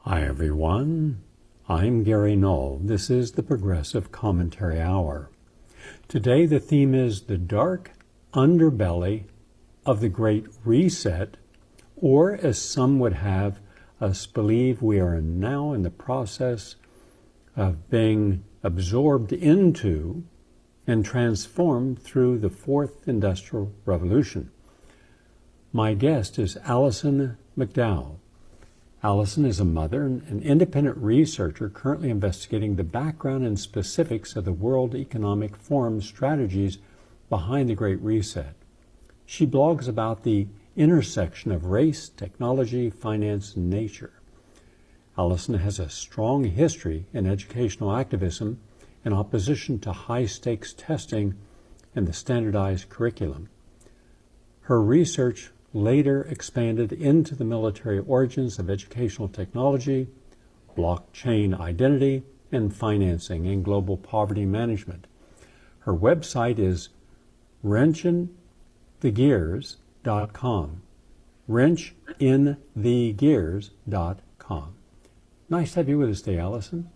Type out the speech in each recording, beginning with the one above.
Hi everyone, I'm Gary Null. This is the Progressive Commentary Hour. Today the theme is the dark underbelly of the Great Reset, or as some would have us believe, we are now in the process of being absorbed into and transformed through the Fourth Industrial Revolution. My guest is Alison McDowell. Alison is a mother and an independent researcher currently investigating the background and specifics of the World Economic Forum strategies behind the Great Reset. She blogs about the intersection of race, technology, finance, and nature. Alison has a strong history in educational activism in opposition to high-stakes testing and the standardized curriculum. Her research later expanded into the military origins of educational technology, blockchain identity, and financing and global poverty management. Her website is wrenchinthegears.com. wrenchinthegears.com. Nice to have you with us today, Alison.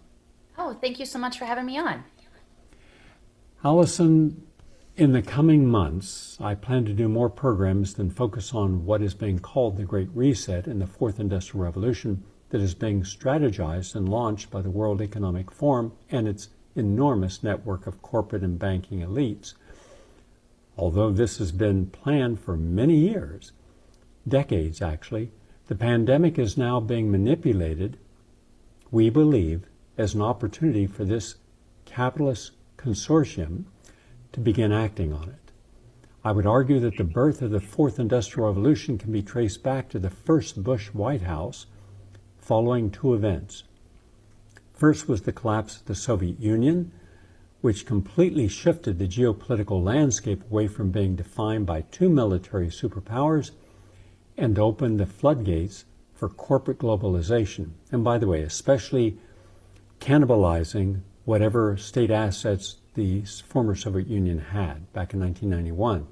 Oh, thank you so much for having me on. Alison, in the coming months, I plan to do more programs than focus on what is being called the Great Reset in the Fourth Industrial Revolution that is being strategized and launched by the World Economic Forum and its enormous network of corporate and banking elites. Although this has been planned for many years, decades actually, the pandemic is now being manipulated, we believe, as an opportunity for this capitalist consortium to begin acting on it. I would argue that the birth of the Fourth Industrial Revolution can be traced back to the first Bush White House following two events. First was the collapse of the Soviet Union, which completely shifted the geopolitical landscape away from being defined by two military superpowers and opened the floodgates for corporate globalization. And by the way, especially cannibalizing whatever state assets the former Soviet Union had back in 1991.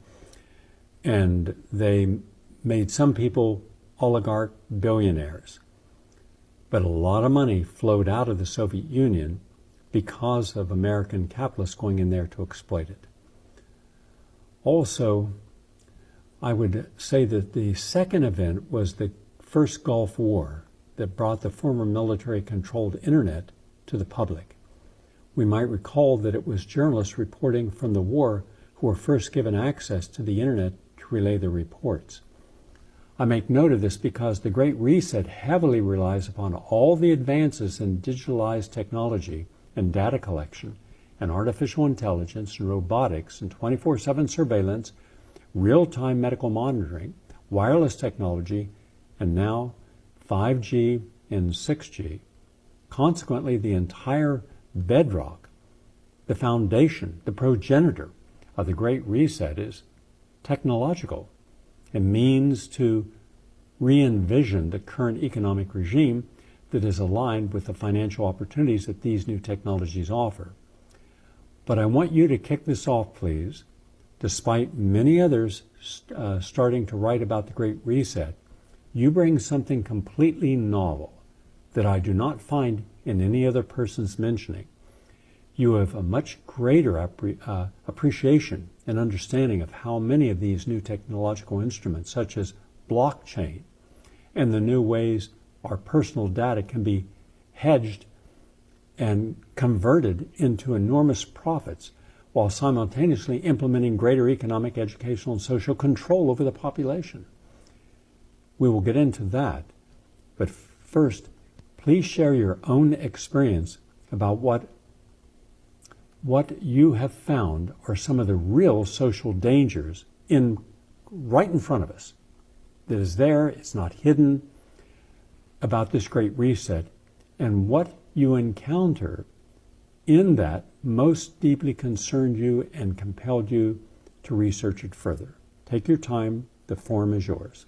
And they made some people oligarch billionaires. But a lot of money flowed out of the Soviet Union because of American capitalists going in there to exploit it. Also, I would say that the second event was the first Gulf War that brought the former military-controlled internet to the public. We might recall that it was journalists reporting from the war who were first given access to the internet to relay their reports. I make note of this because the Great Reset heavily relies upon all the advances in digitalized technology and data collection and artificial intelligence and robotics and 24/7 surveillance, real-time medical monitoring, wireless technology, and now 5G and 6G. Consequently, the entire bedrock, the foundation, the progenitor of the Great Reset is technological. It means to re-envision the current economic regime that is aligned with the financial opportunities that these new technologies offer. But I want you to kick this off, please. Despite many others starting to write about the Great Reset, you bring something completely novel that I do not find in any other person's mentioning. You have a much greater appreciation and understanding of how many of these new technological instruments, such as blockchain, and the new ways our personal data can be hedged and converted into enormous profits, while simultaneously implementing greater economic, educational, and social control over the population. We will get into that, but first, please share your own experience about what you have found are some of the real social dangers right in front of us. That is there, it's not hidden, about this Great Reset, and what you encounter in that most deeply concerned you and compelled you to research it further. Take your time, the forum is yours.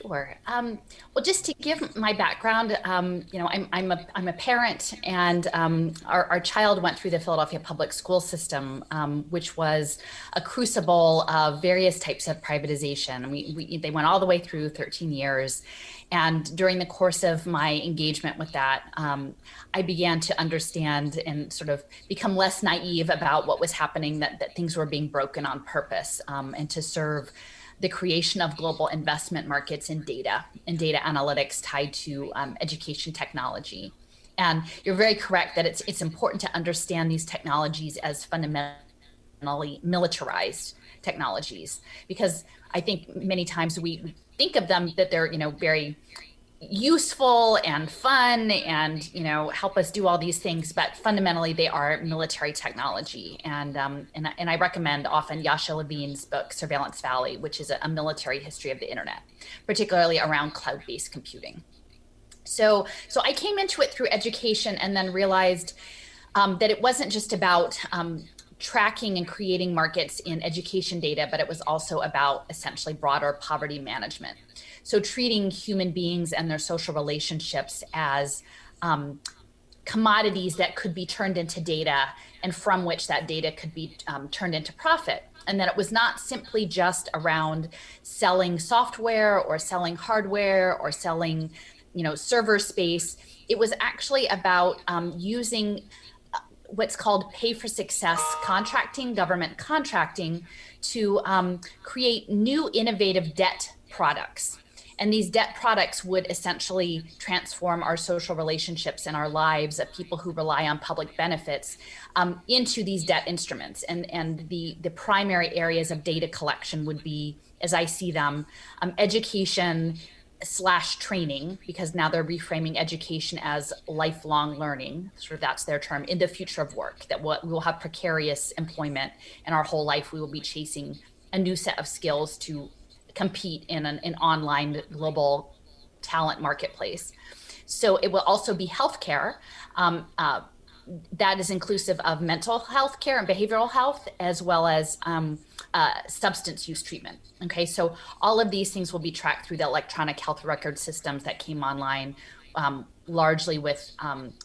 Sure. Well, just to give my background, I'm a parent, and our child went through the Philadelphia public school system, which was a crucible of various types of privatization. They went all the way through 13 years. And during the course of my engagement with that, I began to understand and sort of become less naive about what was happening, that things were being broken on purpose, and to serve the creation of global investment markets in data and data analytics tied to education technology. And you're very correct that it's important to understand these technologies as fundamentally militarized technologies, because I think many times we think of them that they're, very useful and fun and, help us do all these things, but fundamentally they are military technology. And I recommend often Yasha Levine's book, Surveillance Valley, which is a military history of the internet, particularly around cloud-based computing. So I came into it through education and then realized that it wasn't just about tracking and creating markets in education data, but it was also about essentially broader poverty management. So treating human beings and their social relationships as commodities that could be turned into data, and from which that data could be turned into profit. And that it was not simply just around selling software or selling hardware or selling, server space. It was actually about using what's called pay for success contracting, government contracting, to create new innovative debt products. And these debt products would essentially transform our social relationships and our lives of people who rely on public benefits into these debt instruments. And the primary areas of data collection would be, as I see them, education / training, because now they're reframing education as lifelong learning. Sort of that's their term, in the future of work, that we will have precarious employment, and our whole life we will be chasing a new set of skills to compete in an online global talent marketplace. So it will also be healthcare. That is inclusive of mental health care and behavioral health, as well as substance use treatment. Okay, so all of these things will be tracked through the electronic health record systems that came online largely with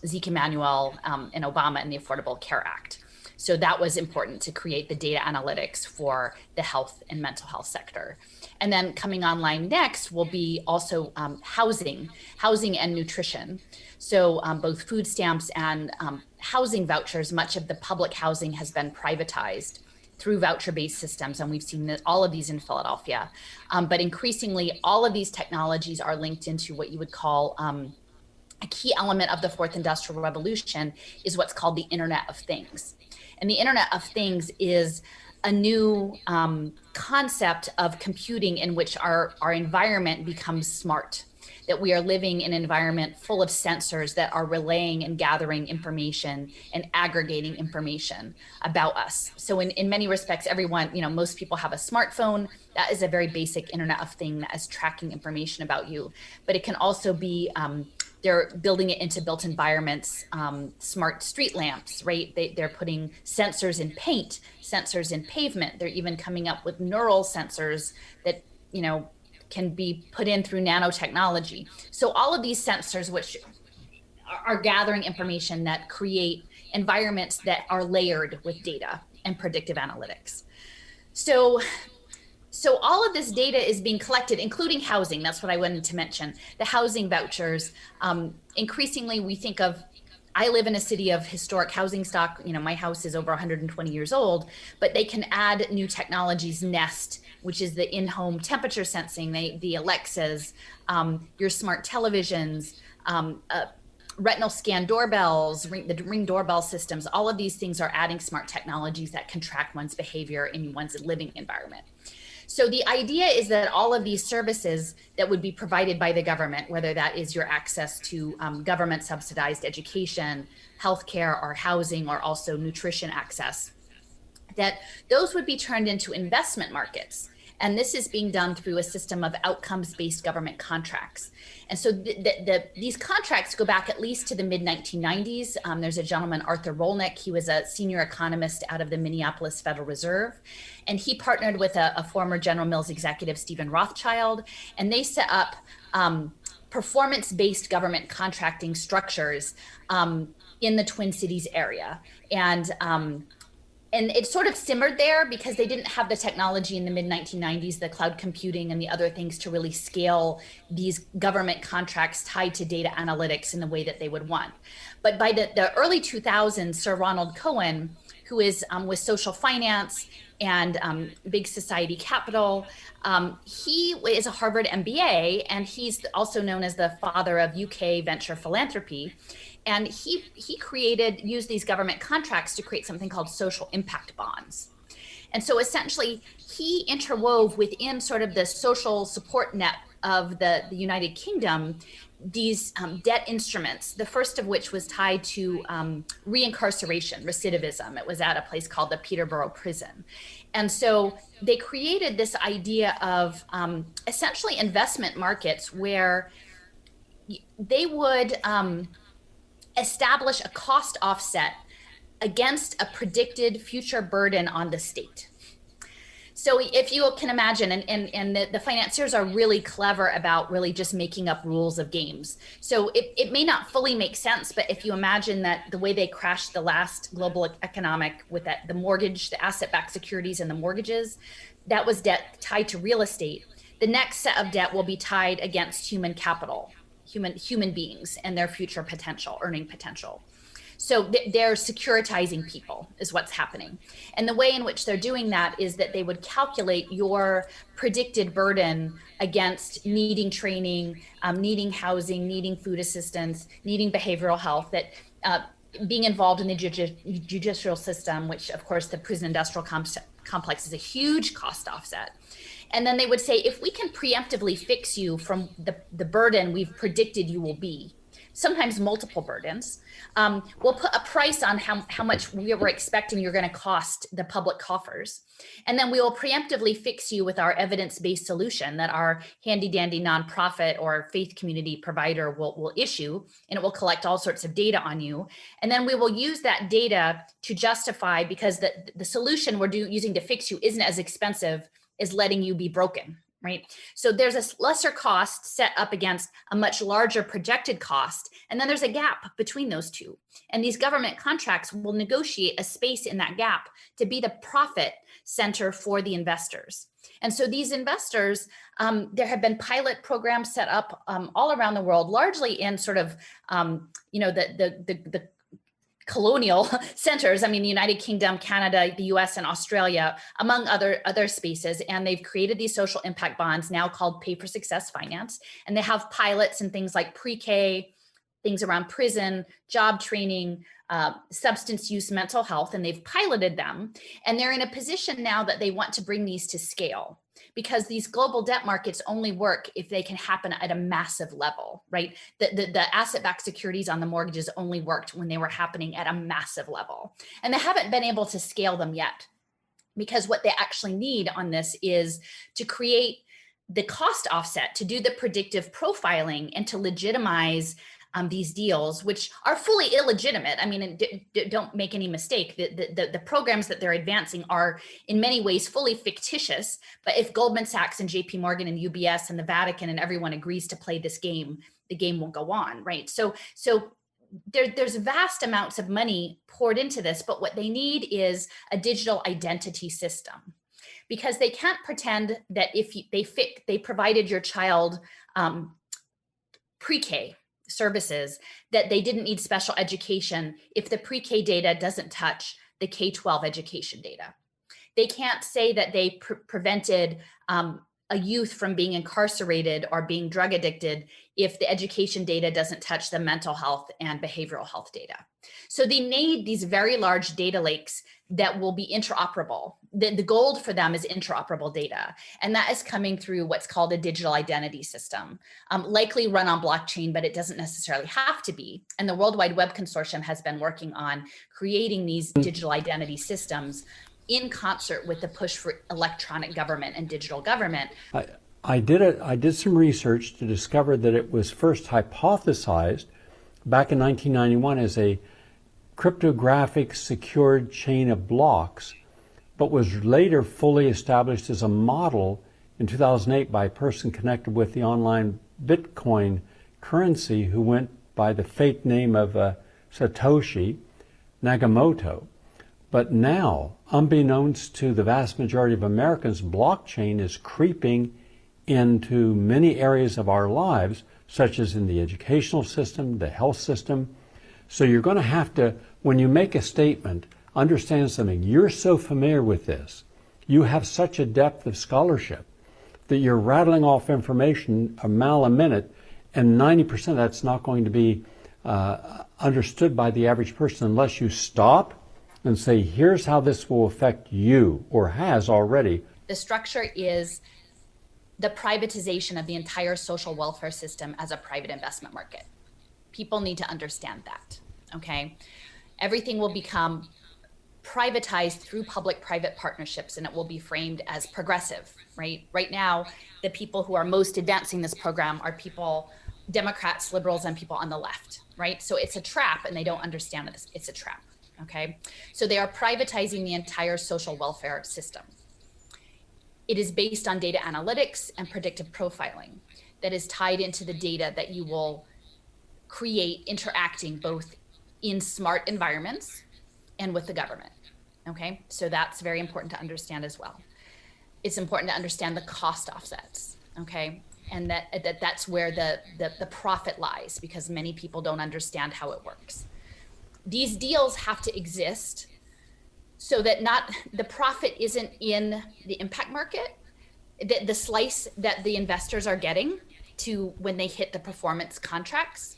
Zeke Emanuel and Obama and the Affordable Care Act. So that was important to create the data analytics for the health and mental health sector. And then coming online next will be also housing and nutrition. So both food stamps and housing vouchers. Much of the public housing has been privatized through voucher-based systems, and we've seen all of these in Philadelphia. But increasingly, all of these technologies are linked into what you would call a key element of the fourth industrial revolution is what's called the Internet of Things. And the Internet of Things is a new concept of computing in which our environment becomes smart, that we are living in an environment full of sensors that are relaying and gathering information and aggregating information about us. So in many respects, everyone, most people have a smartphone. That is a very basic Internet of Thing that is tracking information about you. But it can also be they're building it into built environments, smart street lamps, right? They're putting sensors in paint, sensors in pavement. They're even coming up with neural sensors that, can be put in through nanotechnology. So all of these sensors, which are gathering information that create environments that are layered with data and predictive analytics. So all of this data is being collected, including housing. That's what I wanted to mention. The housing vouchers, increasingly we think of, I live in a city of historic housing stock. My house is over 120 years old, but they can add new technologies, Nest, which is the in-home temperature sensing, the Alexas, your smart televisions, retinal scan doorbells, the Ring doorbell systems. All of these things are adding smart technologies that can track one's behavior in one's living environment. So the idea is that all of these services that would be provided by the government, whether that is your access to government subsidized education, healthcare, or housing, or also nutrition access, that those would be turned into investment markets. And this is being done through a system of outcomes-based government contracts. And so these contracts go back at least to the mid-1990s. There's a gentleman, Arthur Rolnick. He was a senior economist out of the Minneapolis Federal Reserve. And he partnered with a former General Mills executive, Stephen Rothschild. And they set up performance-based government contracting structures in the Twin Cities area. And and it sort of simmered there because they didn't have the technology in the mid 1990s, the cloud computing and the other things to really scale these government contracts tied to data analytics in the way that they would want. But by the early 2000s, Sir Ronald Cohen, who is with social finance and big society capital, he is a Harvard MBA, and he's also known as the father of UK venture philanthropy. And he used these government contracts to create something called social impact bonds. And so essentially, he interwove within sort of the social support net of the United Kingdom these debt instruments, the first of which was tied to reincarceration, recidivism. It was at a place called the Peterborough Prison. And so they created this idea of essentially investment markets where they would establish a cost offset against a predicted future burden on the state. So if you can imagine, and the financiers are really clever about really just making up rules of games. So it may not fully make sense, but if you imagine that the way they crashed the last global economic with that, the mortgage, the asset-backed securities and the mortgages, that was debt tied to real estate. The next set of debt will be tied against human capital, human beings and their future potential, earning potential. So they're securitizing people is what's happening. And the way in which they're doing that is that they would calculate your predicted burden against needing training, needing housing, needing food assistance, needing behavioral health, that being involved in the judicial system, which of course the prison industrial complex is a huge cost offset. And then they would say, if we can preemptively fix you from the burden we've predicted you will be, sometimes multiple burdens, we'll put a price on how much we were expecting you're going to cost the public coffers. And then we will preemptively fix you with our evidence-based solution that our handy-dandy nonprofit or faith community provider will issue, and it will collect all sorts of data on you. And then we will use that data to justify, because the solution we're using to fix you isn't as expensive as letting you be broken. Right. So there's a lesser cost set up against a much larger projected cost. And then there's a gap between those two. And these government contracts will negotiate a space in that gap to be the profit center for the investors. And so these investors, there have been pilot programs set up all around the world, largely in sort of, the colonial centers. I mean, the United Kingdom, Canada, the US, and Australia, among other spaces. And they've created these social impact bonds now called Pay for Success Finance. And they have pilots and things like pre-K, things around prison, job training, substance use, mental health, and they've piloted them. And they're in a position now that they want to bring these to scale, because these global debt markets only work if they can happen at a massive level, right? The asset-backed securities on the mortgages only worked when they were happening at a massive level. And they haven't been able to scale them yet, because what they actually need on this is to create the cost offset, to do the predictive profiling, and to legitimize these deals, which are fully illegitimate. I mean, don't make any mistake. The programs that they're advancing are in many ways fully fictitious. But if Goldman Sachs and JP Morgan and UBS and the Vatican and everyone agrees to play this game, the game will go on, right? So there's vast amounts of money poured into this, but what they need is a digital identity system, because they can't pretend that if they provided your child pre-K services, that they didn't need special education if the pre-K data doesn't touch the K-12 education data. They can't say that they prevented a youth from being incarcerated or being drug addicted if the education data doesn't touch the mental health and behavioral health data. So they need these very large data lakes that will be interoperable. The gold for them is interoperable data. And that is coming through what's called a digital identity system, likely run on blockchain, but it doesn't necessarily have to be. And the World Wide Web Consortium has been working on creating these digital identity systems in concert with the push for electronic government and digital government. I did some research to discover that it was first hypothesized back in 1991 as a cryptographic secured chain of blocks, but was later fully established as a model in 2008 by a person connected with the online Bitcoin currency who went by the fake name of Satoshi Nakamoto. But now, unbeknownst to the vast majority of Americans, blockchain is creeping into many areas of our lives, such as in the educational system, the health system. So you're going to have to, when you make a statement, understand something. You're so familiar with this. You have such a depth of scholarship that you're rattling off information a mile a minute, and 90% of that's not going to be understood by the average person unless you stop and say, here's how this will affect you, or has already. The structure is the privatization of the entire social welfare system as a private investment market. People need to understand that, okay? Everything will become privatized through public-private partnerships, and it will be framed as progressive, right? Right now, the people who are most advancing this program are people, Democrats, liberals, and people on the left, right? So it's a trap, and they don't understand that it's a trap, okay? So they are privatizing the entire social welfare system. It is based on data analytics and predictive profiling that is tied into the data that you will create interacting both in smart environments and with the government, okay? So that's very important to understand as well. It's important to understand the cost offsets, okay? And that's where the profit lies, because many people don't understand how it works. These deals have to exist so that not the profit isn't in the impact market, the slice that the investors are getting to when they hit the performance contracts.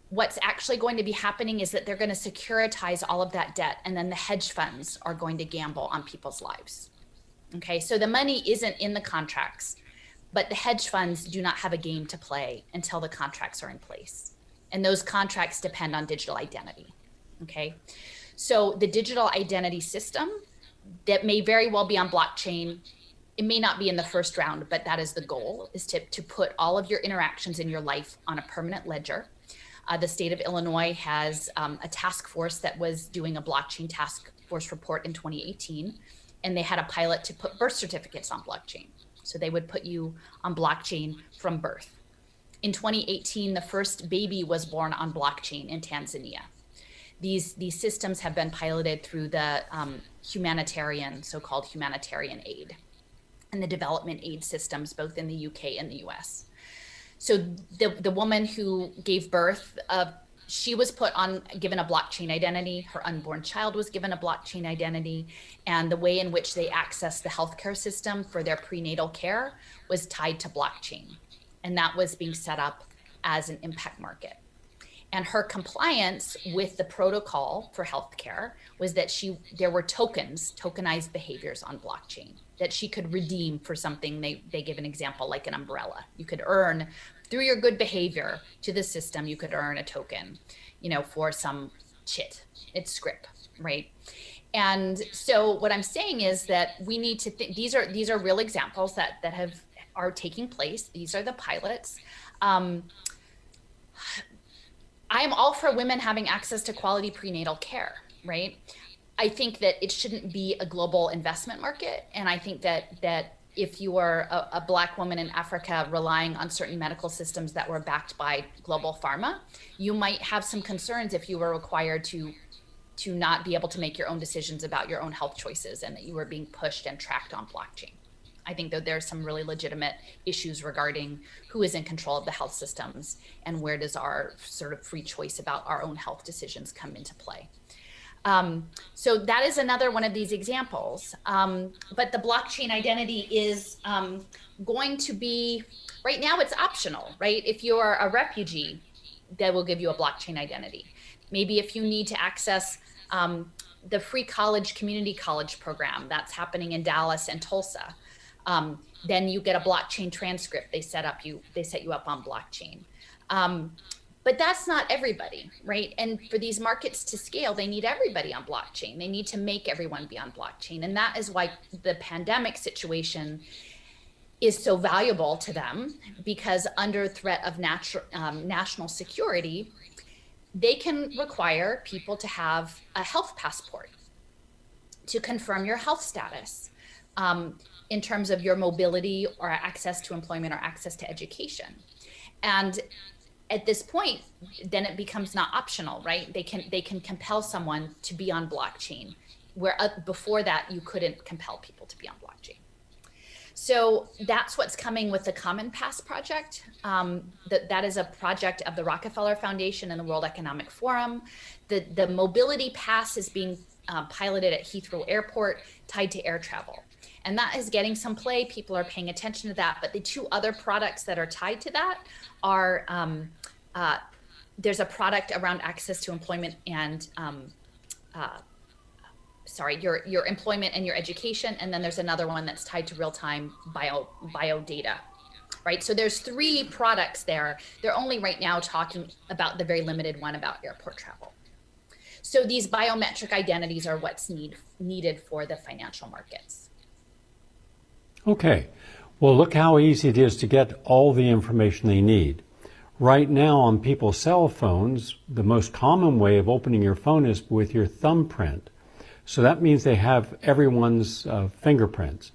What's actually going to be happening is that they're going to securitize all of that debt, and then the hedge funds are going to gamble on people's lives. Okay, so the money isn't in the contracts, but the hedge funds do not have a game to play until the contracts are in place. And those contracts depend on digital identity. Okay, so the digital identity system that may very well be on blockchain, it may not be in the first round, but that is the goal, is to put all of your interactions in your life on a permanent ledger. The state of Illinois has a task force that was doing a blockchain task force report in 2018, and they had a pilot to put birth certificates on blockchain. So they would put you on blockchain from birth. In 2018, the first baby was born on blockchain in Tanzania. These systems have been piloted through the so-called humanitarian aid and the development aid systems, both in the UK and the US. So the woman who gave birth, she was given a blockchain identity. Her unborn child was given a blockchain identity. And the way in which they access the healthcare system for their prenatal care was tied to blockchain. And that was being set up as an impact market. And her compliance with the protocol for healthcare was that there were tokenized behaviors on blockchain that she could redeem for something. They give an example like an umbrella. You could earn through your good behavior to the system, you could earn a token, for some shit. It's script, right? And so what I'm saying is that we need to think, these are real examples that are taking place. These are the pilots. I am all for women having access to quality prenatal care, right? I think that it shouldn't be a global investment market. And I think that if you are a Black woman in Africa relying on certain medical systems that were backed by global pharma, you might have some concerns if you were required to not be able to make your own decisions about your own health choices and that you were being pushed and tracked on blockchain. I think that there's some really legitimate issues regarding who is in control of the health systems and where does our sort of free choice about our own health decisions come into play. So that is another one of these examples. But the blockchain identity is going to be, right now it's optional, right? If you are a refugee, they will give you a blockchain identity. Maybe if you need to access the free community college program that's happening in Dallas and Tulsa, then you get a blockchain transcript. They set you up on blockchain. But that's not everybody, right? And for these markets to scale, they need everybody on blockchain. They need to make everyone be on blockchain. And that is why the pandemic situation is so valuable to them, because under threat of national security, they can require people to have a health passport to confirm your health status. In terms of your mobility or access to employment or access to education. And at this point, then it becomes not optional, right? They can compel someone to be on blockchain, where before that you couldn't compel people to be on blockchain. So that's what's coming with the Common Pass project. That is a project of the Rockefeller Foundation and the World Economic Forum. The mobility pass is being piloted at Heathrow Airport, tied to air travel. And that is getting some play. People are paying attention to that. But the two other products that are tied to that are, there's a product around access to employment and your employment and your education, and then there's another one that's tied to real-time bio data, right? So there's 3 products there. They're only right now talking about the very limited one about airport travel. So these biometric identities are what's needed for the financial markets. Okay, well, look how easy it is to get all the information they need. Right now on people's cell phones, the most common way of opening your phone is with your thumbprint. So that means they have everyone's fingerprints.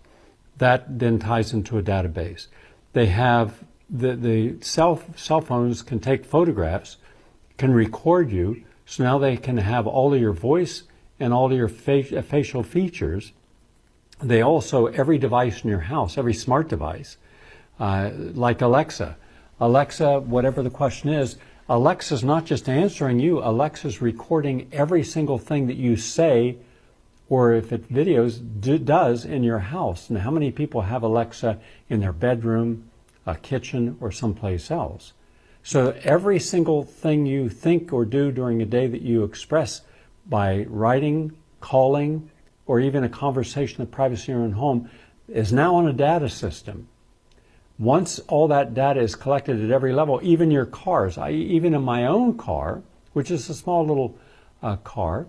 That then ties into a database. They have the cell phones can take photographs, can record you, so now they can have all of your voice and all of your facial features. They also, every device in your house, every smart device, like Alexa, whatever the question is, Alexa's not just answering you, Alexa's recording every single thing that you say, or if it does in your house. And how many people have Alexa in their bedroom, a kitchen, or someplace else? So every single thing you think or do during a day that you express by writing, calling, or even a conversation of privacy in your own home is now on a data system. Once all that data is collected at every level, even your cars, even in my own car, which is a small little car,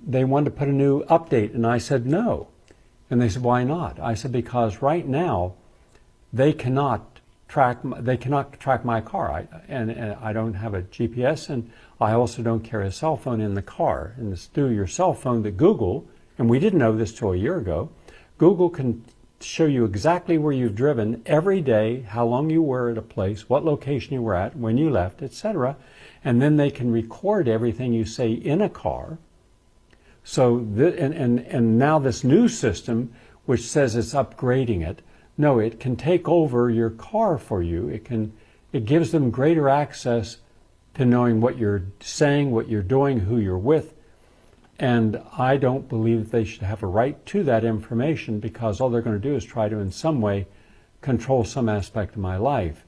they wanted to put a new update, and I said no. And they said, why not? I said, because right now they cannot track my car. And I don't have a GPS, and I also don't carry a cell phone in the car. And it's through your cell phone that Google, and we didn't know this till a year ago, Google can show you exactly where you've driven every day, how long you were at a place, what location you were at, when you left, etc. And then they can record everything you say in a car. So, and now this new system, which says it's upgrading it, no, it can take over your car for you. It gives them greater access to knowing what you're saying, what you're doing, who you're with. And I don't believe that they should have a right to that information, because all they're going to do is try to in some way control some aspect of my life.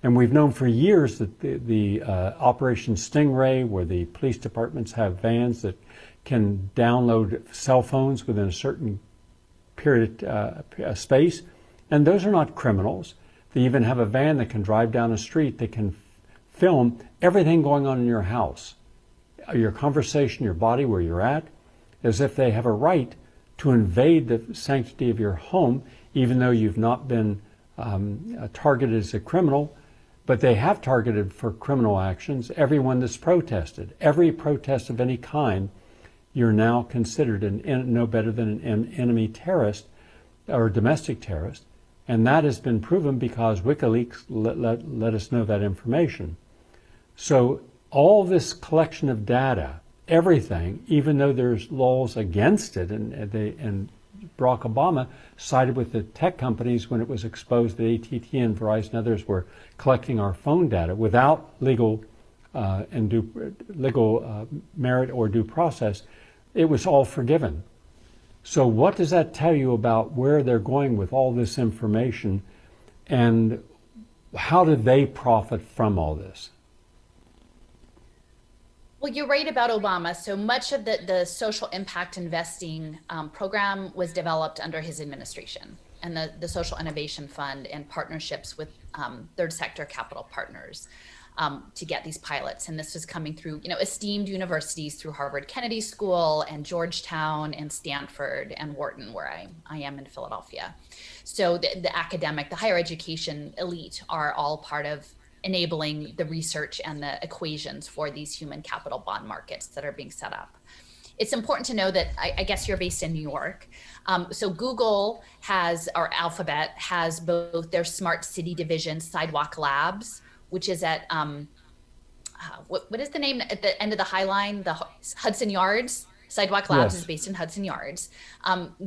And we've known for years that the Operation Stingray, where the police departments have vans that can download cell phones within a certain period space, and those are not criminals. They even have a van that can drive down a street that can film everything going on in your house, your conversation, your body, where you're at, as if they have a right to invade the sanctity of your home, even though you've not been targeted as a criminal. But they have targeted for criminal actions everyone that's protested. Every protest of any kind, you're now considered no better than an enemy terrorist or domestic terrorist. And that has been proven because WikiLeaks let us know that information. So all this collection of data, everything, even though there's laws against it, and Barack Obama sided with the tech companies when it was exposed that AT&T and Verizon and others were collecting our phone data without legal merit or due process, it was all forgiven. So what does that tell you about where they're going with all this information, and how do they profit from all this? Well, you're right about Obama. So much of the social impact investing program was developed under his administration, and the Social Innovation Fund and partnerships with third sector capital partners to get these pilots. And this was coming through, esteemed universities through Harvard Kennedy School and Georgetown and Stanford and Wharton, where I am in Philadelphia. So the academic, the higher education elite are all part of enabling the research and the equations for these human capital bond markets that are being set up. It's important to know that I guess you're based in New York. So Google or Alphabet has both their smart city division, Sidewalk Labs, which is at what is the name at the end of the High Line? The Hudson Yards. Sidewalk Labs is based in Hudson Yards.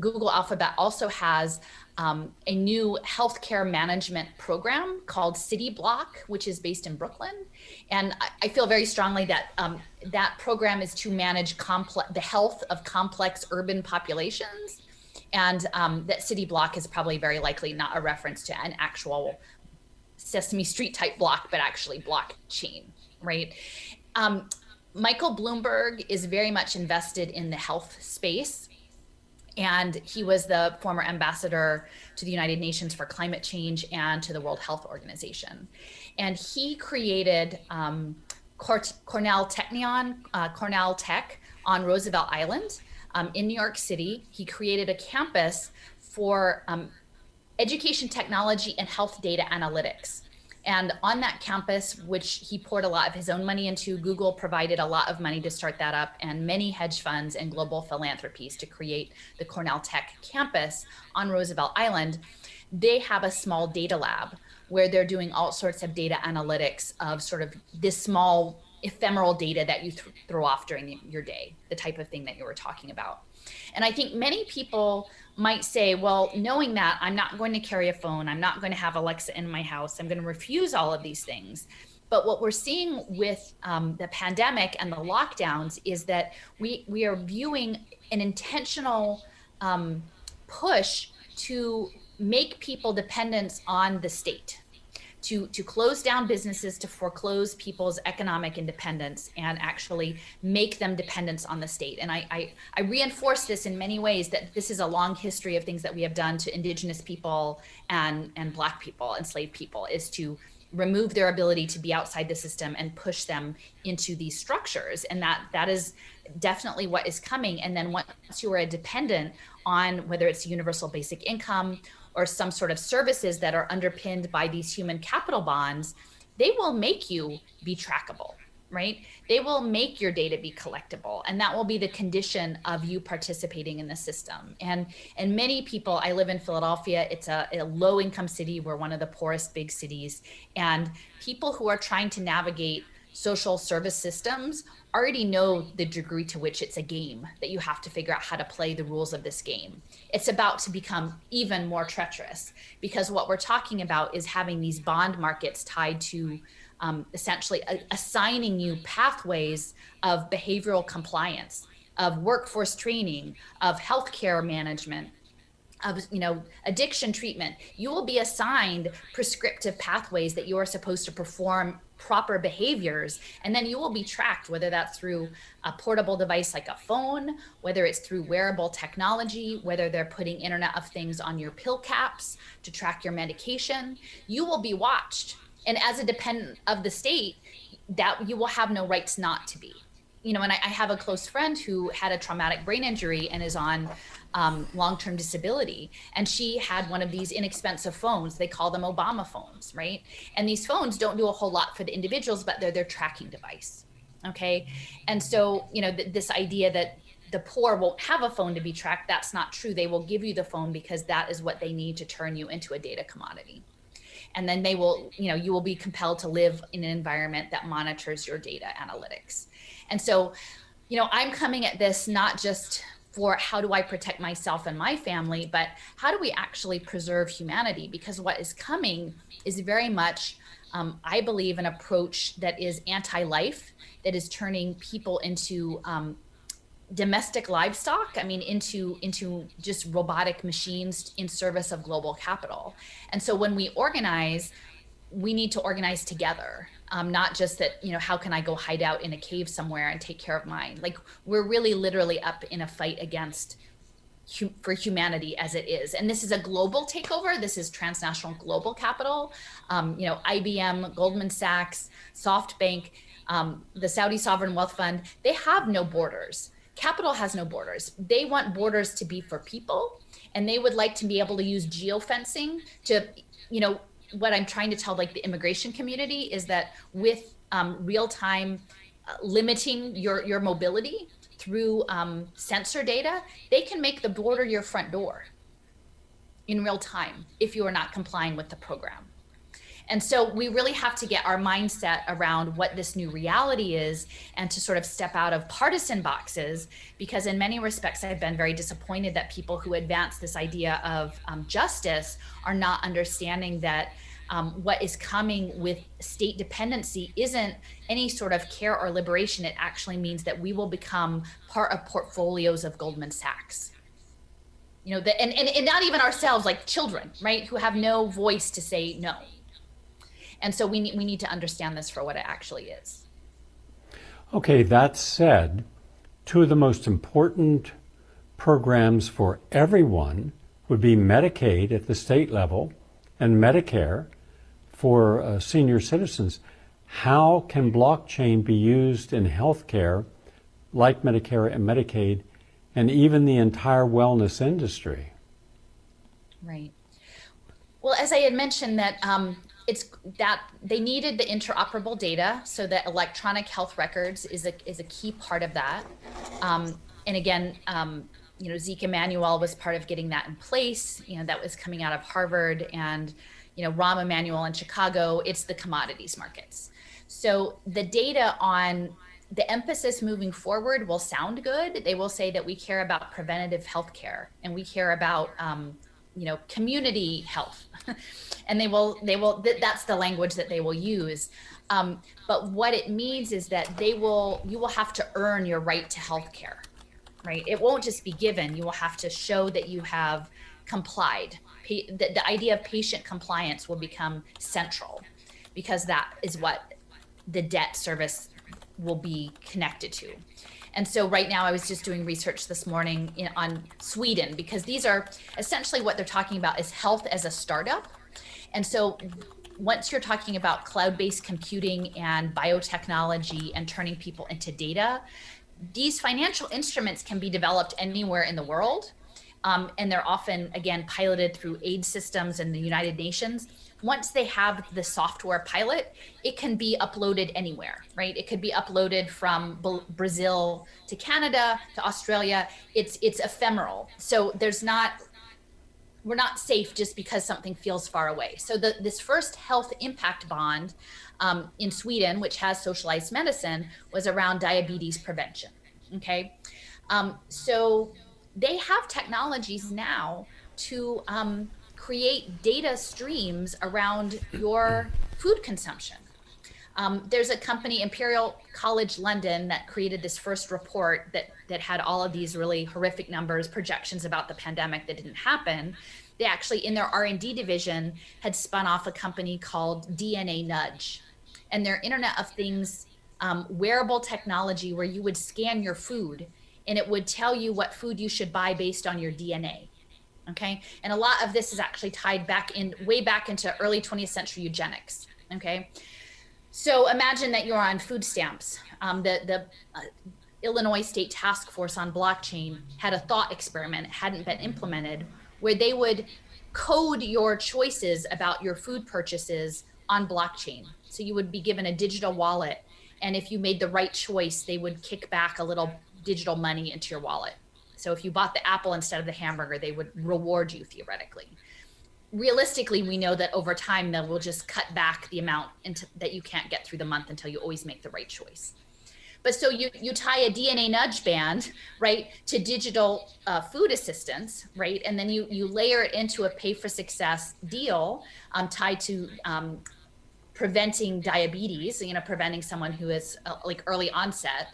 Google Alphabet also has a new healthcare management program called City Block, which is based in Brooklyn. And I feel very strongly that that program is to manage the health of complex urban populations. And that City Block is probably very likely not a reference to an actual Sesame Street type block, but actually blockchain, right? Michael Bloomberg is very much invested in the health space. And he was the former ambassador to the United Nations for climate change and to the World Health Organization. And he created Cornell Tech on Roosevelt Island in New York City. He created a campus for education technology and health data analytics. And on that campus, which he poured a lot of his own money into, Google provided a lot of money to start that up, and many hedge funds and global philanthropies to create the Cornell Tech campus on Roosevelt Island. They have a small data lab where they're doing all sorts of data analytics of sort of this small ephemeral data that you throw off during your day, the type of thing that you were talking about. And I think many people might say, well, knowing that, I'm not going to carry a phone, I'm not going to have Alexa in my house, I'm going to refuse all of these things. But what we're seeing with the pandemic and the lockdowns is that we are viewing an intentional push to make people dependent on the state, to close down businesses, to foreclose people's economic independence and actually make them dependent on the state. And I reinforce this in many ways, that this is a long history of things that we have done to indigenous people and Black people, enslaved people, is to remove their ability to be outside the system and push them into these structures. And that is definitely what is coming. And then once you are a dependent on whether it's universal basic income or some sort of services that are underpinned by these human capital bonds, they will make you be trackable, right? They will make your data be collectible, and that will be the condition of you participating in the system. And many people, I live in Philadelphia, it's a low income city, we're one of the poorest big cities, and people who are trying to navigate social service systems already know the degree to which it's a game, that you have to figure out how to play the rules of this game. It's about to become even more treacherous, because what we're talking about is having these bond markets tied to essentially assigning you pathways of behavioral compliance, of workforce training, of healthcare management, of addiction treatment. You will be assigned prescriptive pathways that you are supposed to perform proper behaviors, and then you will be tracked, whether that's through a portable device like a phone, whether it's through wearable technology, whether they're putting Internet of Things on your pill caps to track your medication. You will be watched, and as a dependent of the state, that you will have no rights not to be. And I have a close friend who had a traumatic brain injury and is on long-term disability. And she had one of these inexpensive phones. They call them Obama phones, right? And these phones don't do a whole lot for the individuals, but they're their tracking device, okay? And so, this idea that the poor won't have a phone to be tracked, that's not true. They will give you the phone because that is what they need to turn you into a data commodity. And then they will, you will be compelled to live in an environment that monitors your data analytics. And so, I'm coming at this not just for how do I protect myself and my family, but how do we actually preserve humanity? Because what is coming is very much, I believe, an approach that is anti-life, that is turning people into domestic livestock, into just robotic machines in service of global capital. And so when we organize, we need to organize together, not just that, how can I go hide out in a cave somewhere and take care of mine? Like, we're really literally up in a fight against for humanity as it is. And this is a global takeover. This is transnational global capital. IBM, Goldman Sachs, SoftBank, the Saudi Sovereign Wealth Fund, they have no borders. Capital has no borders. They want borders to be for people, and they would like to be able to use geofencing to, what I'm trying to tell the immigration community is that with real-time limiting your mobility through sensor data, they can make the border your front door in real time if you are not complying with the program. And so we really have to get our mindset around what this new reality is and to sort of step out of partisan boxes, because in many respects, I've been very disappointed that people who advance this idea of justice are not understanding that what is coming with state dependency isn't any sort of care or liberation. It actually means that we will become part of portfolios of Goldman Sachs. And not even ourselves, like children, right, who have no voice to say no. And so we need to understand this for what it actually is. Okay, that said, two of the most important programs for everyone would be Medicaid at the state level and Medicare for senior citizens. How can blockchain be used in healthcare, like Medicare and Medicaid, and even the entire wellness industry? Right. Well, as I had mentioned, that it's that they needed the interoperable data, so that electronic health records is a key part of that. And again, Zeke Emanuel was part of getting that in place. That was coming out of Harvard, and Rahm Emanuel in Chicago. It's the commodities markets. So the data on the emphasis moving forward will sound good. They will say that we care about preventative healthcare and we care about community health, and that's the language that they will use. But what it means is that you will have to earn your right to healthcare, right? It won't just be given. You will have to show that you have complied. The idea of patient compliance will become central, because that is what the debt service will be connected to. And so right now I was just doing research this morning on Sweden, because these are essentially what they're talking about is health as a startup. And so once you're talking about cloud-based computing and biotechnology and turning people into data, these financial instruments can be developed anywhere in the world. And they're often, again, piloted through aid systems in the United Nations. Once they have the software pilot, it can be uploaded anywhere, right? It could be uploaded from Brazil to Canada to Australia. It's ephemeral. So we're not safe just because something feels far away. So this first health impact bond in Sweden, which has socialized medicine, was around diabetes prevention, okay? So they have technologies now to create data streams around your food consumption. There's a company, Imperial College London, that created this first report that had all of these really horrific numbers, projections about the pandemic that didn't happen. They actually, in their R&D division, had spun off a company called DNA Nudge. And their Internet of Things wearable technology, where you would scan your food and it would tell you what food you should buy based on your DNA. Okay. And a lot of this is actually tied way back into early 20th century eugenics. Okay. So imagine that you're on food stamps. The Illinois State Task Force on Blockchain had a thought experiment, it hadn't been implemented, where they would code your choices about your food purchases on blockchain. So you would be given a digital wallet, and if you made the right choice, they would kick back a little digital money into your wallet. So if you bought the apple instead of the hamburger, they would reward you theoretically. Realistically, we know that over time, they will just cut back the amount that you can't get through the month until you always make the right choice. But so you tie a DNA nudge band, right, to digital food assistance, right? And then you layer it into a pay for success deal tied to preventing diabetes, preventing someone who is like early onset.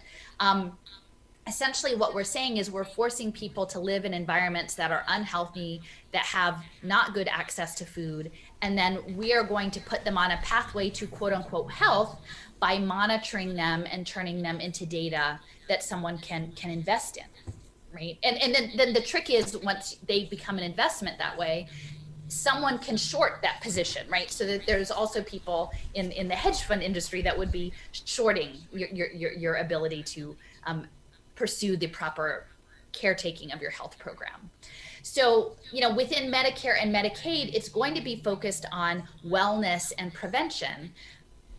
Essentially what we're saying is we're forcing people to live in environments that are unhealthy, that have not good access to food. And then we are going to put them on a pathway to quote unquote health by monitoring them and turning them into data that someone can invest in, right? And then the trick is, once they become an investment that way, someone can short that position, right? So that there's also people in the hedge fund industry that would be shorting your ability to pursue the proper caretaking of your health program. So, within Medicare and Medicaid, it's going to be focused on wellness and prevention,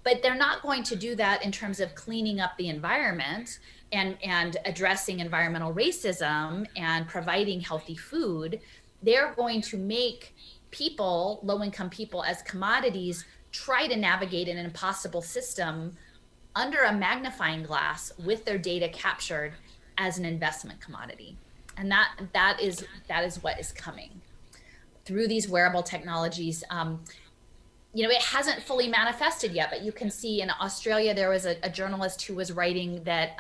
but they're not going to do that in terms of cleaning up the environment and addressing environmental racism and providing healthy food. They're going to make people, low-income people, as commodities try to navigate in an impossible system under a magnifying glass with their data captured as an investment commodity. And that is what is coming through these wearable technologies. It hasn't fully manifested yet, but you can see in Australia, there was a journalist who was writing that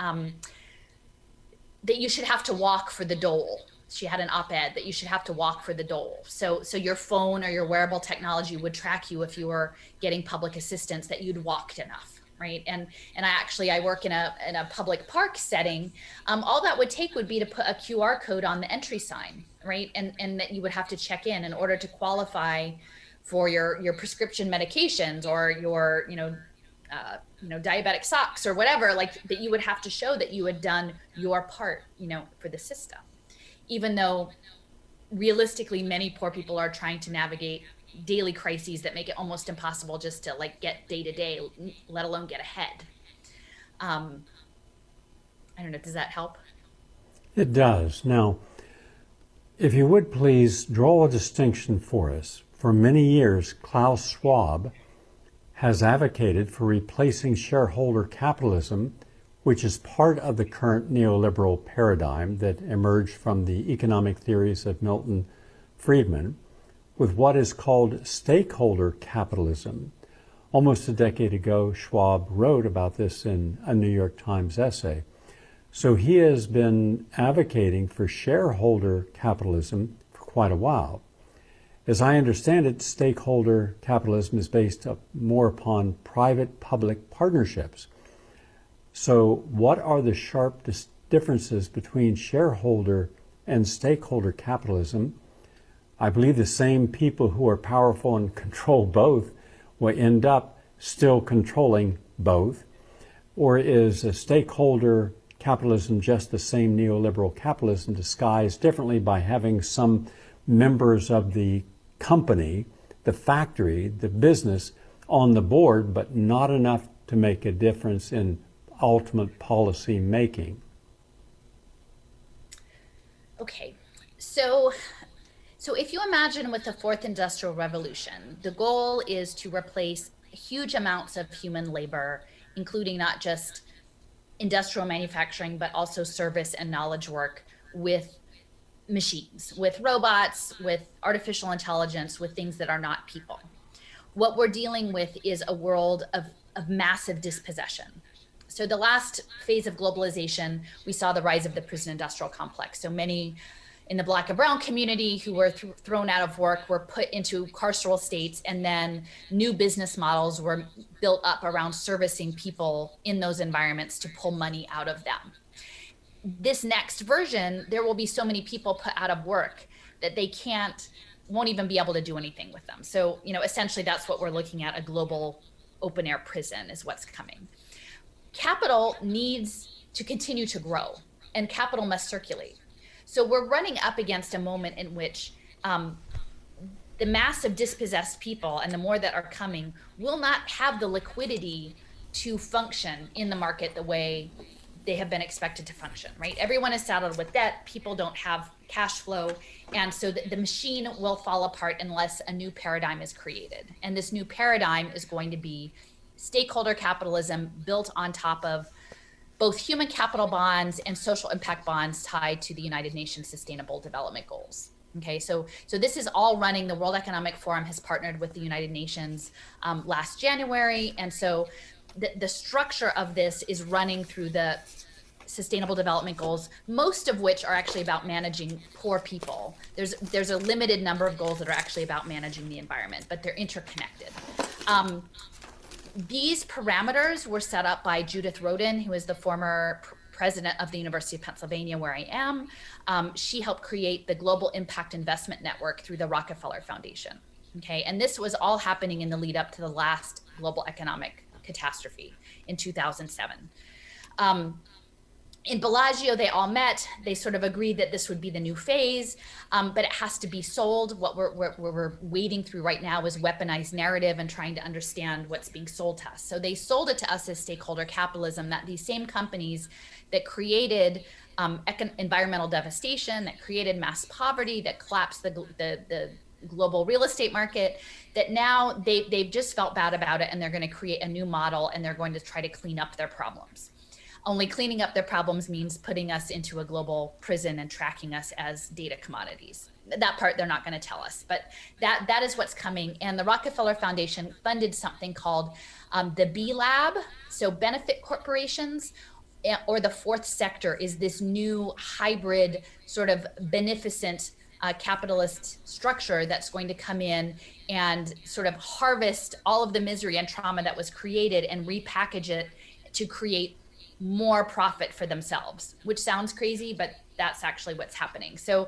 that you should have to walk for the dole. She had an op-ed that you should have to walk for the dole. So your phone or your wearable technology would track you if you were getting public assistance, that you'd walked enough, right? And I work in a public park setting. All that would take would be to put a QR code on the entry sign, right? And that you would have to check in order to qualify for your prescription medications or your diabetic socks or whatever, like that you would have to show that you had done your part, for the system. Even though realistically, many poor people are trying to navigate daily crises that make it almost impossible just to get day to day, let alone get ahead. I don't know, does that help? It does. Now, if you would please draw a distinction for us. For many years, Klaus Schwab has advocated for replacing shareholder capitalism, which is part of the current neoliberal paradigm that emerged from the economic theories of Milton Friedman, with what is called stakeholder capitalism. Almost a decade ago, Schwab wrote about this in a New York Times essay. So he has been advocating for shareholder capitalism for quite a while. As I understand it, stakeholder capitalism is based more upon private-public partnerships. So what are the sharp differences between shareholder and stakeholder capitalism? I believe the same people who are powerful and control both will end up still controlling both. Or is a stakeholder capitalism just the same neoliberal capitalism disguised differently by having some members of the company, the factory, the business on the board, but not enough to make a difference in ultimate policy making? Okay, so if you imagine with the fourth industrial revolution, the goal is to replace huge amounts of human labor, including not just industrial manufacturing, but also service and knowledge work, with machines, with robots, with artificial intelligence, with things that are not people. What we're dealing with is a world of massive dispossession. So the last phase of globalization, we saw the rise of the prison industrial complex. So many in the Black and brown community who were thrown out of work were put into carceral states, and then new business models were built up around servicing people in those environments to pull money out of them. This next version, there will be so many people put out of work that they won't even be able to do anything with them. So, essentially that's what we're looking at. A global open air prison is what's coming. Capital needs to continue to grow, and capital must circulate. So we're running up against a moment in which the massive dispossessed people, and the more that are coming, will not have the liquidity to function in the market the way they have been expected to function, right? Everyone is saddled with debt. People don't have cash flow. And so the machine will fall apart unless a new paradigm is created. And this new paradigm is going to be stakeholder capitalism built on top of both human capital bonds and social impact bonds tied to the United Nations Sustainable Development Goals. Okay, so this is all running. The World Economic Forum has partnered with the United Nations last January. And so the structure of this is running through the Sustainable Development Goals, most of which are actually about managing poor people. There's a limited number of goals that are actually about managing the environment, but they're interconnected. These parameters were set up by Judith Rodin, who is the former president of the University of Pennsylvania, where I am. She helped create the Global Impact Investment Network through the Rockefeller Foundation. Okay, and this was all happening in the lead up to the last global economic catastrophe in 2007. In Bellagio, they all met. They sort of agreed that this would be the new phase, but it has to be sold. What we're wading through right now is weaponized narrative and trying to understand what's being sold to us. So they sold it to us as stakeholder capitalism, that these same companies that created environmental devastation, that created mass poverty, that collapsed the global real estate market, that now they've just felt bad about it, and they're going to create a new model, and they're going to try to clean up their problems. Only cleaning up their problems means putting us into a global prison and tracking us as data commodities. That part they're not going to tell us, but that is what's coming. And the Rockefeller Foundation funded something called the B Lab. So benefit corporations, or the fourth sector, is this new hybrid sort of beneficent capitalist structure that's going to come in and sort of harvest all of the misery and trauma that was created and repackage it to create more profit for themselves, which sounds crazy, but that's actually what's happening. So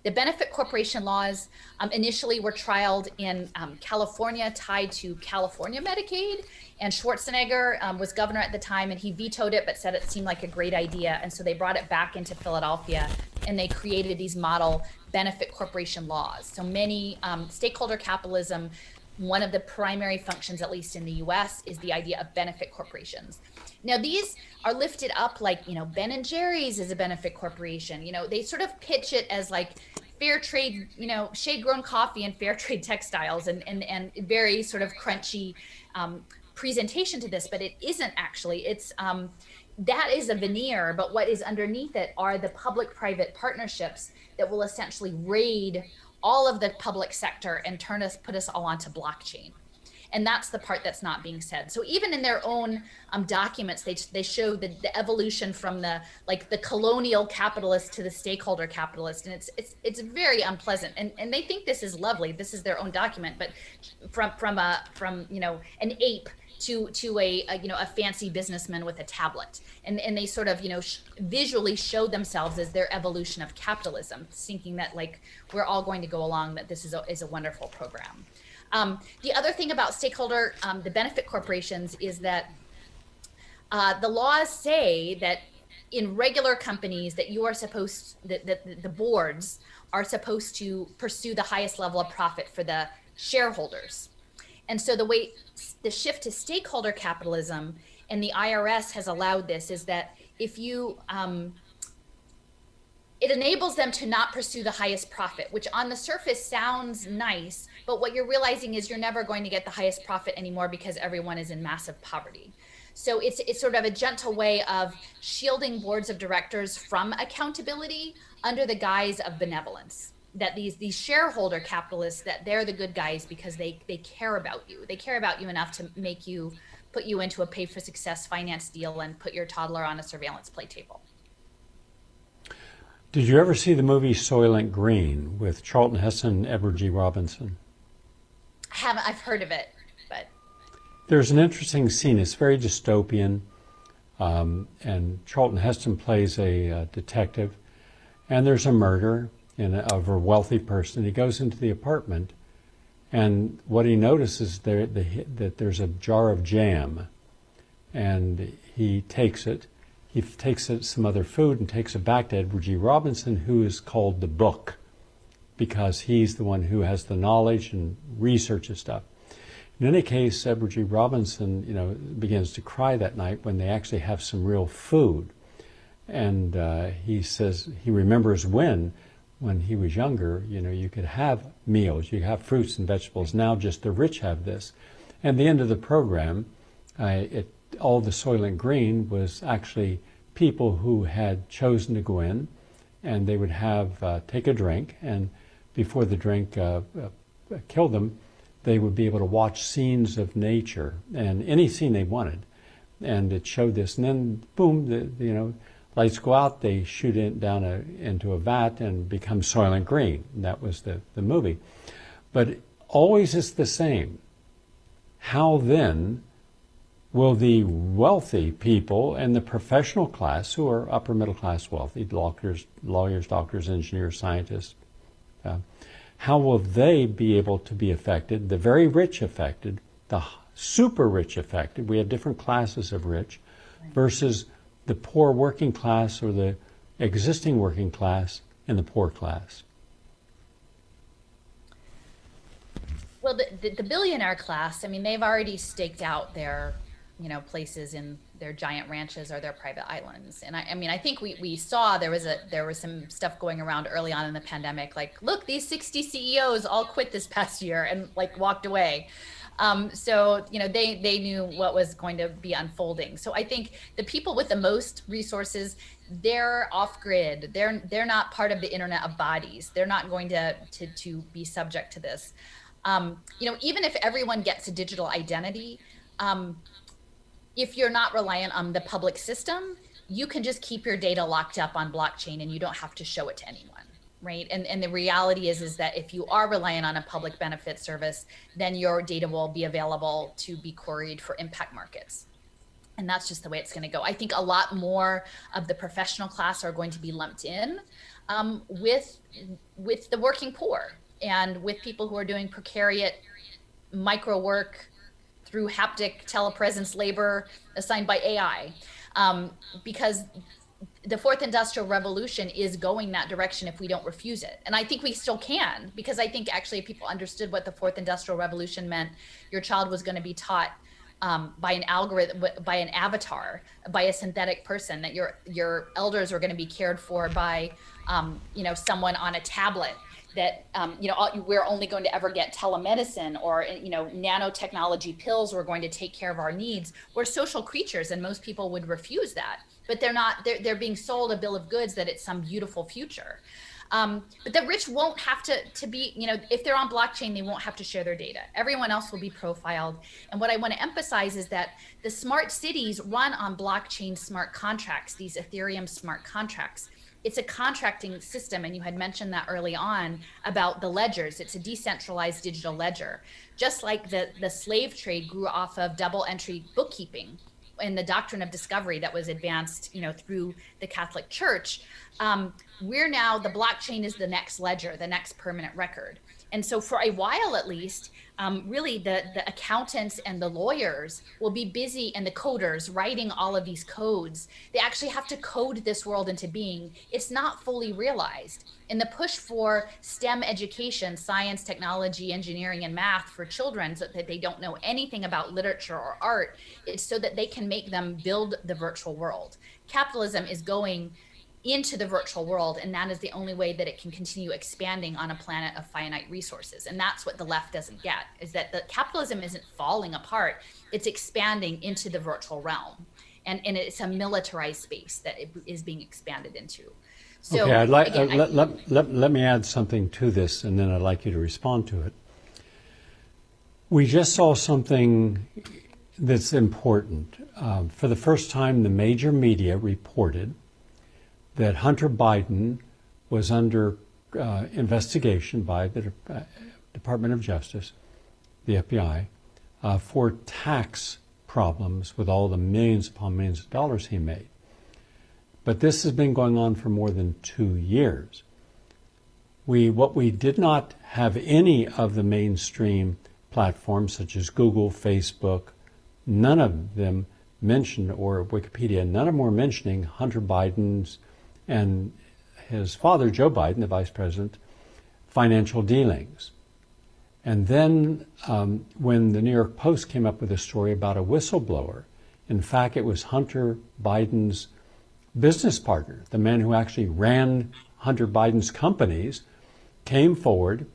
the benefit corporation laws initially were trialed in California, tied to California Medicaid. And Schwarzenegger was governor at the time, and he vetoed it, but said it seemed like a great idea. And so they brought it back into Philadelphia, and they created these model benefit corporation laws. So many stakeholder capitalism, one of the primary functions, at least in the US, is the idea of benefit corporations. Now, these are lifted up like, Ben and Jerry's is a benefit corporation. They sort of pitch it as like fair trade, shade grown coffee and fair trade textiles, and very sort of crunchy presentation to this, but it isn't actually. It's that is a veneer, but what is underneath it are the public-private partnerships that will essentially raid all of the public sector and put us all onto blockchain. And that's the part that's not being said. So even in their own documents, they show the evolution from the colonial capitalist to the stakeholder capitalist, and it's very unpleasant. And they think this is lovely. This is their own document, but from an ape to a fancy businessman with a tablet, and they sort of visually show themselves as their evolution of capitalism, thinking that we're all going to go along, that this is a wonderful program. The other thing about stakeholder, the benefit corporations, is that the laws say that in regular companies that you are supposed, that the boards are supposed to pursue the highest level of profit for the shareholders. And so the shift to stakeholder capitalism, and the IRS has allowed this, is that if you, it enables them to not pursue the highest profit, which on the surface sounds nice, but what you're realizing is you're never going to get the highest profit anymore because everyone is in massive poverty. So it's sort of a gentle way of shielding boards of directors from accountability under the guise of benevolence. That these shareholder capitalists, that they're the good guys because they care about you. They care about you enough to put you into a pay for success finance deal and put your toddler on a surveillance play table. Did you ever see the movie Soylent Green with Charlton Heston and Edward G. Robinson? I haven't. I've heard of it, but there's an interesting scene. It's very dystopian, and Charlton Heston plays a detective, and there's a murder of a wealthy person. He goes into the apartment, and what he notices that there's a jar of jam, and he takes it. He takes some other food and takes it back to Edward G. Robinson, who is called the Book, because he's the one who has the knowledge and researches stuff. In any case, Edward G. Robinson, begins to cry that night when they actually have some real food, and he says he remembers when he was younger, you could have meals, you could have fruits and vegetables. Now just the rich have this. And at the end of the program, all the Soylent Green was actually people who had chosen to go in, and they would take a drink, and before the drink killed them, they would be able to watch scenes of nature, and any scene they wanted. And it showed this, and then boom, lights go out, they shoot it down into a vat and become Soylent Green. That was the movie. But always it's the same. How then will the wealthy people and the professional class, who are upper middle class wealthy, lawyers, doctors, engineers, scientists, how will they be able to be affected, the very rich affected, the super rich affected, we have different classes of rich, versus the poor working class or the existing working class and the poor class? Well, the billionaire class, they've already staked out their, places in their giant ranches or their private islands. And I mean, I think we saw there was some stuff going around early on in the pandemic, like, look, these 60 CEOs all quit this past year and like walked away. So, you know, they knew what was going to be unfolding. So I think the people with the most resources, they're off grid. They're not part of the internet of bodies. They're not going to be subject to this. You know, even if everyone gets a digital identity, if you're not reliant on the public system, you can just keep your data locked up on blockchain and you don't have to show it to anyone, right? And the reality is that if you are reliant on a public benefit service, then your data will be available to be queried for impact markets. And that's just the way it's going to go. I think a lot more of the professional class are going to be lumped in with the working poor and with people who are doing precariat micro work through haptic telepresence labor assigned by AI, because the fourth industrial revolution is going that direction if we don't refuse it. And I think we still can, because I think actually if people understood what the fourth industrial revolution meant, your child was going to be taught by an algorithm, by an avatar, by a synthetic person, that your elders are going to be cared for by, you know, someone on a tablet, that, you know, we're only going to ever get telemedicine or, you know, nanotechnology pills were going to take care of our needs. We're social creatures, and most people would refuse that. But they're not, they're being sold a bill of goods that it's some beautiful future. But the rich won't have to be, you know, if they're on blockchain, they won't have to share their data. Everyone else will be profiled. And what I want to emphasize is that the smart cities run on blockchain smart contracts, these Ethereum smart contracts. It's a contracting system, and you had mentioned that early on about the ledgers. It's a decentralized digital ledger. Just like the slave trade grew off of double entry bookkeeping and the doctrine of discovery that was advanced, you know, through the Catholic Church, we're now, the blockchain is the next ledger, the next permanent record. And so for a while, at least, really the accountants and the lawyers will be busy, and the coders writing all of these codes. They actually have to code this world into being. It's not fully realized. And the push for STEM education, science, technology, engineering, and math for children, so that they don't know anything about literature or art, is so that they can make them build the virtual world. Capitalism is going into the virtual world, and that is the only way that it can continue expanding on a planet of finite resources. And that's what the left doesn't get, is that the capitalism isn't falling apart, it's expanding into the virtual realm, and it's a militarized space that it is being expanded into. So okay, I'd like again, let me add something to this, and then I'd like you to respond to it. We just saw something that's important. For the first time, the major media reported that Hunter Biden was under investigation by the Department of Justice, the FBI, for tax problems with all the millions upon millions of dollars he made. But this has been going on for more than 2 years. What we did not have any of the mainstream platforms such as Google, Facebook, none of them mentioned, or Wikipedia, none of them were mentioning Hunter Biden's and his father, Joe Biden, the vice president, financial dealings. And then when the New York Post came up with a story about a whistleblower, in fact, it was Hunter Biden's business partner, the man who actually ran Hunter Biden's companies, came forward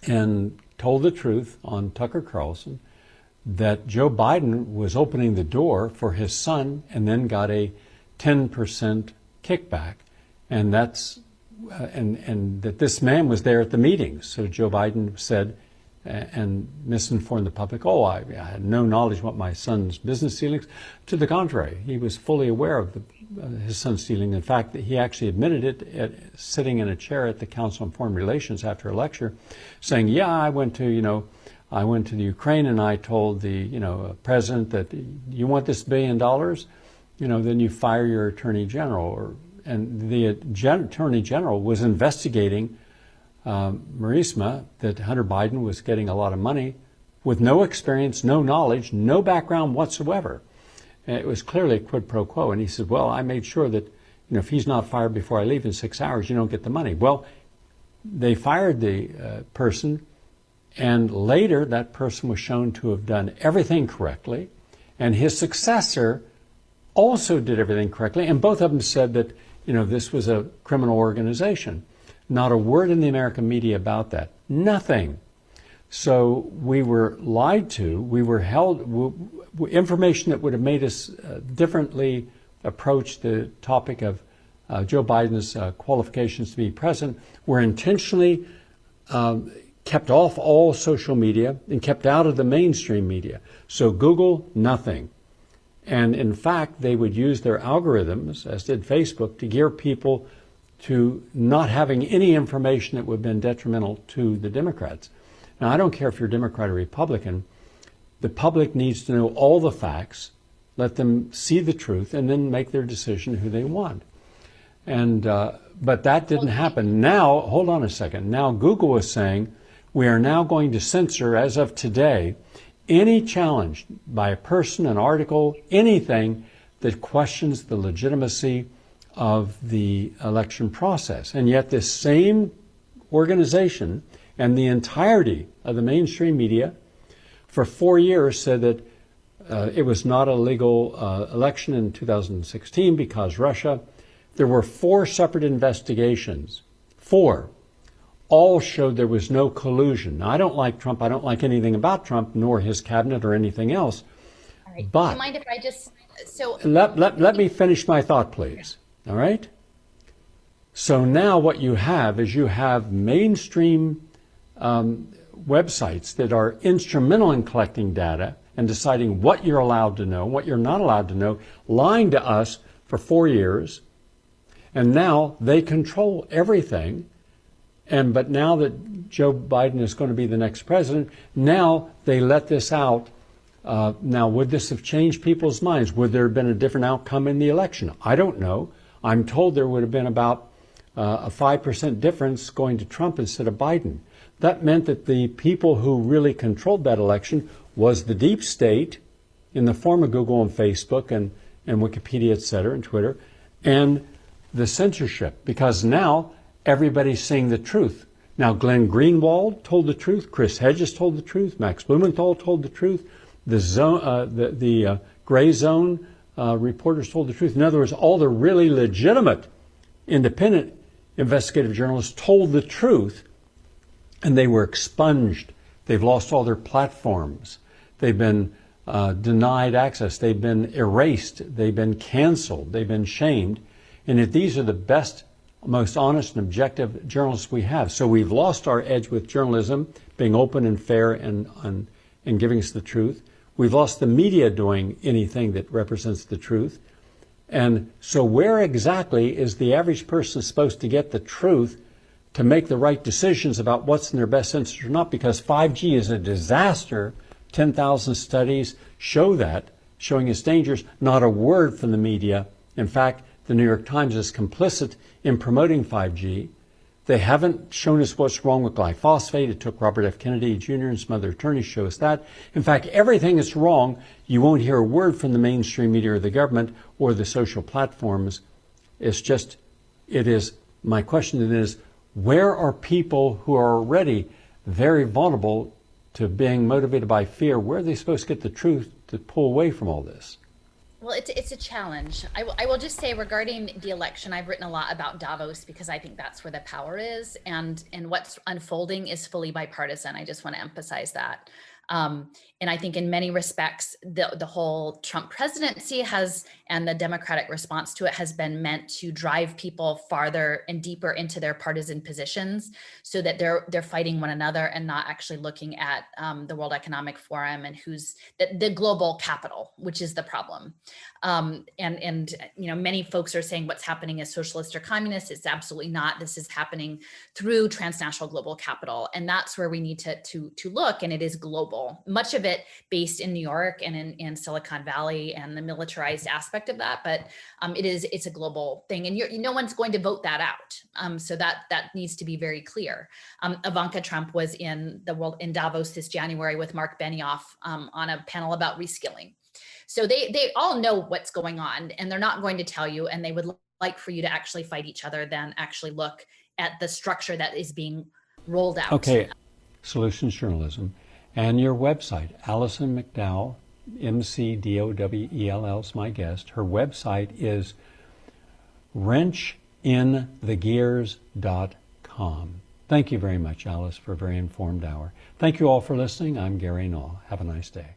and told the truth on Tucker Carlson that Joe Biden was opening the door for his son and then got a 10% kickback, and that's and that this man was there at the meetings. So Joe Biden said and misinformed the public, oh, I had no knowledge of what my son's business dealings. To the contrary, he was fully aware of his son's dealing. In fact, he actually admitted it sitting in a chair at the Council on Foreign Relations after a lecture, saying, yeah, I went to the Ukraine and I told the president that you want this $1 billion, then you fire your attorney general. And the attorney general was investigating Burisma, that Hunter Biden was getting a lot of money with no experience, no knowledge, no background whatsoever. And it was clearly a quid pro quo. And he said, well, I made sure that if he's not fired before I leave in 6 hours, you don't get the money. Well, they fired the person, and later that person was shown to have done everything correctly, and his successor also did everything correctly, and both of them said that, this was a criminal organization. Not a word in the American media about that. Nothing. So we were lied to. We were held, information that would have made us differently approach the topic of Joe Biden's qualifications to be president were intentionally kept off all social media and kept out of the mainstream media. So Google, nothing. And in fact, they would use their algorithms, as did Facebook, to gear people to not having any information that would have been detrimental to the Democrats. Now, I don't care if you're Democrat or Republican. The public needs to know all the facts, let them see the truth, and then make their decision who they want. And but that didn't happen. Now, hold on a second. Now Google is saying we are now going to censor, as of today, any challenge by a person, an article, anything that questions the legitimacy of the election process. And yet this same organization and the entirety of the mainstream media for 4 years said that it was not a legal election in 2016 because Russia. There were 4 separate investigations. 4. All showed there was no collusion. Now, I don't like Trump. I don't like anything about Trump, nor his cabinet or anything else. All right. But do you mind if I just let me finish my thought, please. All right? So now what you have is you have mainstream websites that are instrumental in collecting data and deciding what you're allowed to know, what you're not allowed to know, lying to us for 4 years. And now they control everything. But now that Joe Biden is going to be the next president, now they let this out. Now, would this have changed people's minds? Would there have been a different outcome in the election? I don't know. I'm told there would have been about a 5% difference going to Trump instead of Biden. That meant that the people who really controlled that election was the deep state in the form of Google and Facebook and Wikipedia, et cetera, and Twitter, and the censorship, because now everybody's saying the truth. Now, Glenn Greenwald told the truth. Chris Hedges told the truth. Max Blumenthal told the truth. The gray zone reporters told the truth. In other words, all the really legitimate, independent investigative journalists told the truth, and they were expunged. They've lost all their platforms. They've been denied access. They've been erased. They've been canceled. They've been shamed. And if these are the best, most honest and objective journalists we have. So we've lost our edge with journalism, being open and fair and giving us the truth. We've lost the media doing anything that represents the truth. And so where exactly is the average person supposed to get the truth to make the right decisions about what's in their best interest or not? Because 5G is a disaster. 10,000 studies show that, showing its dangers. Not a word from the media. In fact, the New York Times is complicit in promoting 5G. They haven't shown us what's wrong with glyphosate. It took Robert F. Kennedy Jr. and some other attorneys to show us that. In fact, everything that's wrong, you won't hear a word from the mainstream media or the government or the social platforms. My question then is, where are people who are already very vulnerable to being motivated by fear? Where are they supposed to get the truth to pull away from all this? Well, it's a challenge. I will just say regarding the election, I've written a lot about Davos because I think that's where the power is, and what's unfolding is fully bipartisan. I just want to emphasize that. And I think in many respects, the whole Trump presidency and the Democratic response to it has been meant to drive people farther and deeper into their partisan positions so that they're fighting one another and not actually looking at the World Economic Forum and who's the global capital, which is the problem. And many folks are saying what's happening is socialist or communist. It's absolutely not. This is happening through transnational global capital. And that's where we need to look, and it is global. Much of it based in New York and in Silicon Valley and the militarized aspect of that, but it's a global thing, and no one's going to vote that out. So that needs to be very clear. Ivanka Trump was in Davos this January with Mark Benioff on a panel about reskilling. So they all know what's going on, and they're not going to tell you, and they would like for you to actually fight each other than actually look at the structure that is being rolled out. Okay, Solutions Journalism. And your website, AllisonMcDowell, McDowell is my guest. Her website is wrenchinthegears.com. Thank you very much, Alice, for a very informed hour. Thank you all for listening. I'm Gary Null. Have a nice day.